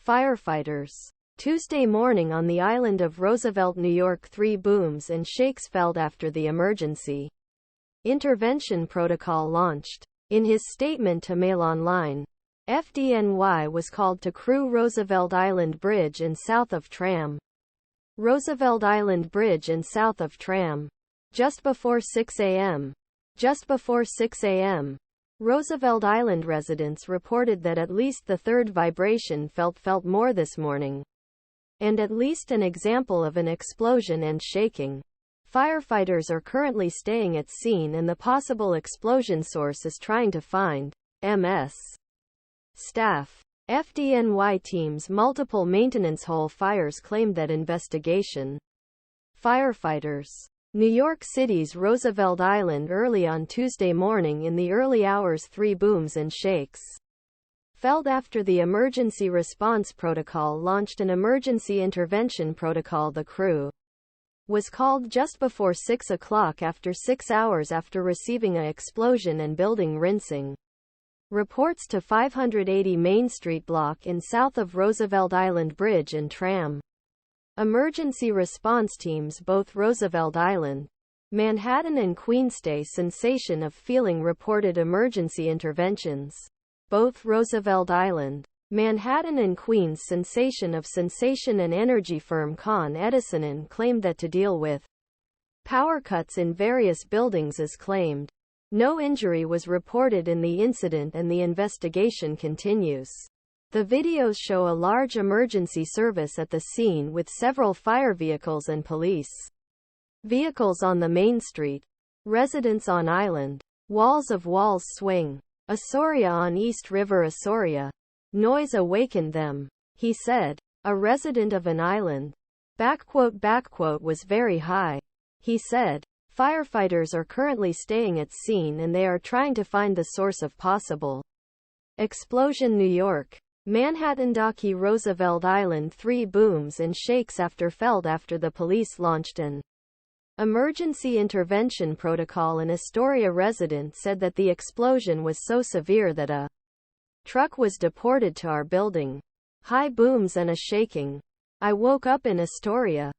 Firefighters. Tuesday morning on the island of Roosevelt, New York, 3 booms and shakes felt after the emergency intervention protocol launched. In his statement to Mailonline, Fdny was called to crew Roosevelt Island Bridge and south of Tram. Roosevelt Island Bridge and south of Tram. Just before 6 a.m. Roosevelt Island residents reported that at least the third vibration felt more this morning, and at least an example of an explosion and shaking. Firefighters are currently staying at scene and the possible explosion source is trying to find MS. Staff. Fdny teams multiple maintenance hole fires claimed that investigation. Firefighters. New York City's Roosevelt Island early on Tuesday morning in the early hours 3 booms and shakes felt after the emergency response protocol launched. An emergency intervention protocol. The crew was called just before 6 o'clock after 6 hours after receiving an explosion and building rinsing reports to 580 Main Street block in south of Roosevelt Island Bridge and Tram. Emergency response teams both Roosevelt Island, Manhattan and Queensstay sensation of feeling reported emergency interventions. Both Roosevelt Island, Manhattan and Queens sensation and energy firm Con Edison'un claimed that to deal with power cuts in various buildings is claimed. No injury was reported in the incident and the investigation continues. The videos show a large emergency service at the scene with several fire vehicles and police vehicles on the main street. Residents on island. Walls swing. Asoria on East River. Asoria. Noise awakened them, he said. A resident of an island. Was very high, he said. Firefighters are currently staying at scene and they are trying to find the source of possible explosion. New York. Manhattan Docky Roosevelt Island 3 booms and shakes after the police launched an emergency intervention protocol. An Astoria resident said that the explosion was so severe that a truck was deported to our building. High booms and a shaking. I woke up in Astoria.